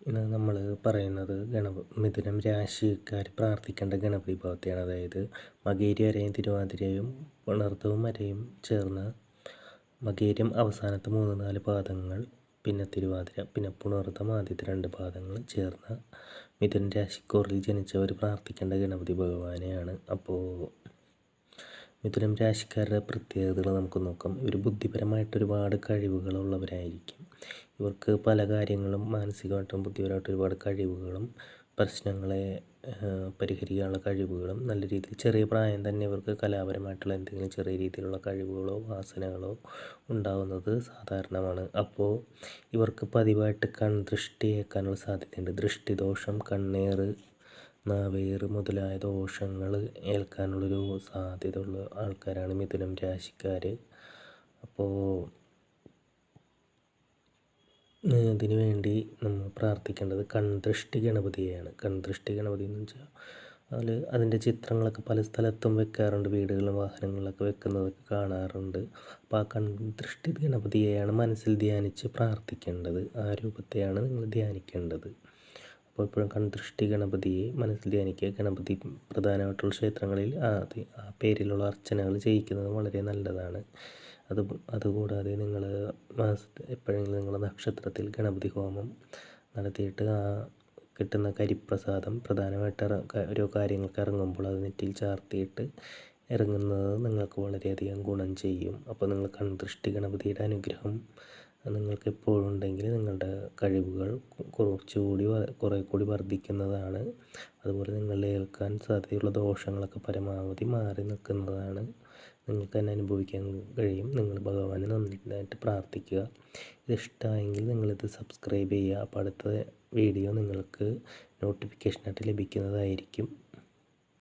ഇന്ന് നമ്മൾ പറയുന്നത് മിഥുനം രാശിക്കാർ പ്രാർത്ഥിക്കേണ്ട ഗണപതി ഭഗവതിയാണ്. അതായത് മകേരി അരയും തിരുവാതിരയും പുണർത്തവും അരയും ചേർന്ന് മകേര്യം അവസാനത്തെ 3-4 പാദങ്ങൾ, പിന്നെ തിരുവാതിര, പിന്നെ പുണർത്തം ആദ്യത്തെ 2 പാദങ്ങൾ ചേർന്ന് മിഥുന രാശിക്കൂറിൽ ജനിച്ചവർ പ്രാർത്ഥിക്കേണ്ട ഗണപതി ഭഗവാനെയാണ്. അപ്പോൾ മിഥുനം രാശിക്കാരുടെ പ്രത്യേകതകൾ നമുക്ക് നോക്കാം. ഇവർ ബുദ്ധിപരമായിട്ട് ഒരുപാട് കഴിവുകളുള്ളവരായിരിക്കും. ഇവർക്ക് പല കാര്യങ്ങളും മാനസികമായിട്ടും ബുദ്ധിപരമായിട്ടും ഒരുപാട് കഴിവുകളും പ്രശ്നങ്ങളെ പരിഹരിക്കാനുള്ള കഴിവുകളും നല്ല രീതിയിൽ ചെറിയ പ്രായം തന്നെ ഇവർക്ക് കലാപരമായിട്ടുള്ള എന്തെങ്കിലും ചെറിയ രീതിയിലുള്ള കഴിവുകളോ വാസനകളോ ഉണ്ടാകുന്നത് സാധാരണമാണ്. അപ്പോൾ ഇവർക്ക് പതിവായിട്ട് കൺദൃഷ്ടി ഏൽക്കാനുള്ള സാധ്യതയുണ്ട്. ദൃഷ്ടിദോഷം, കണ്ണേറ്, നാവേറ് മുതലായ ദോഷങ്ങൾ ഏൽക്കാനുള്ളൊരു സാധ്യതയുള്ള ആൾക്കാരാണ് മിഥുനം രാശിക്കാർ. അപ്പോൾ ഇതിനു വേണ്ടി നമ്മൾ പ്രാർത്ഥിക്കേണ്ടത് കൺദൃഷ്ടി ഗണപതിയെയാണ്. കൺദൃഷ്ടി ഗണപതി എന്ന് വെച്ചാൽ അതിൻ്റെ ചിത്രങ്ങളൊക്കെ പല സ്ഥലത്തും വെക്കാറുണ്ട്, വീടുകളിലും വാഹനങ്ങളിലൊക്കെ വെക്കുന്നതൊക്കെ കാണാറുണ്ട്. അപ്പോൾ ആ കൺദൃഷ്ടി ഗണപതിയെയാണ് മനസ്സിൽ ധ്യാനിച്ച് പ്രാർത്ഥിക്കേണ്ടത്. ആ രൂപത്തെയാണ് നിങ്ങൾ ധ്യാനിക്കേണ്ടത്. അപ്പോൾ എപ്പോഴും കൺദൃഷ്ടി ഗണപതിയെ മനസ്സിൽ ധ്യാനിക്കുക. ഗണപതി പ്രധാനമായിട്ടുള്ള ക്ഷേത്രങ്ങളിൽ ആ പേരിലുള്ള അർച്ചനകൾ ചെയ്യിക്കുന്നത് വളരെ നല്ലതാണ്. അതുകൂടാതെ നിങ്ങൾ എപ്പോഴെങ്കിലും നിങ്ങളുടെ നക്ഷത്രത്തിൽ ഗണപതി ഹോമം നടത്തിയിട്ട് ആ കിട്ടുന്ന കരിപ്രസാദം പ്രധാനമായിട്ട് ഓരോ കാര്യങ്ങൾക്ക് ഇറങ്ങുമ്പോൾ അത് നെറ്റിയിൽ ചാർത്തിയിട്ട് ഇറങ്ങുന്നത് നിങ്ങൾക്ക് വളരെയധികം ഗുണം ചെയ്യും. അപ്പോൾ നിങ്ങൾ കൺദൃഷ്ടി ഗണപതിയുടെ അനുഗ്രഹം നിങ്ങൾക്ക് എപ്പോഴും ഉണ്ടെങ്കിൽ നിങ്ങളുടെ കഴിവുകൾ കുറേ കൂടി വർദ്ധിക്കുന്നതാണ്. അതുപോലെ നിങ്ങളെ ഏൽക്കാൻ സാധ്യതയുള്ള ദോഷങ്ങളൊക്കെ പരമാവധി മാറി നിൽക്കുന്നതാണ്. നിങ്ങൾക്ക് തന്നെ അനുഭവിക്കാൻ കഴിയും. നിങ്ങൾ ഭഗവാനെ നന്നായിട്ട് പ്രാർത്ഥിക്കുക. ഇതിഷ്ടമായെങ്കിൽ നിങ്ങളിത് സബ്സ്ക്രൈബ് ചെയ്യുക. അപ്പോൾ അടുത്ത വീഡിയോ നിങ്ങൾക്ക് നോട്ടിഫിക്കേഷനായിട്ട് ലഭിക്കുന്നതായിരിക്കും.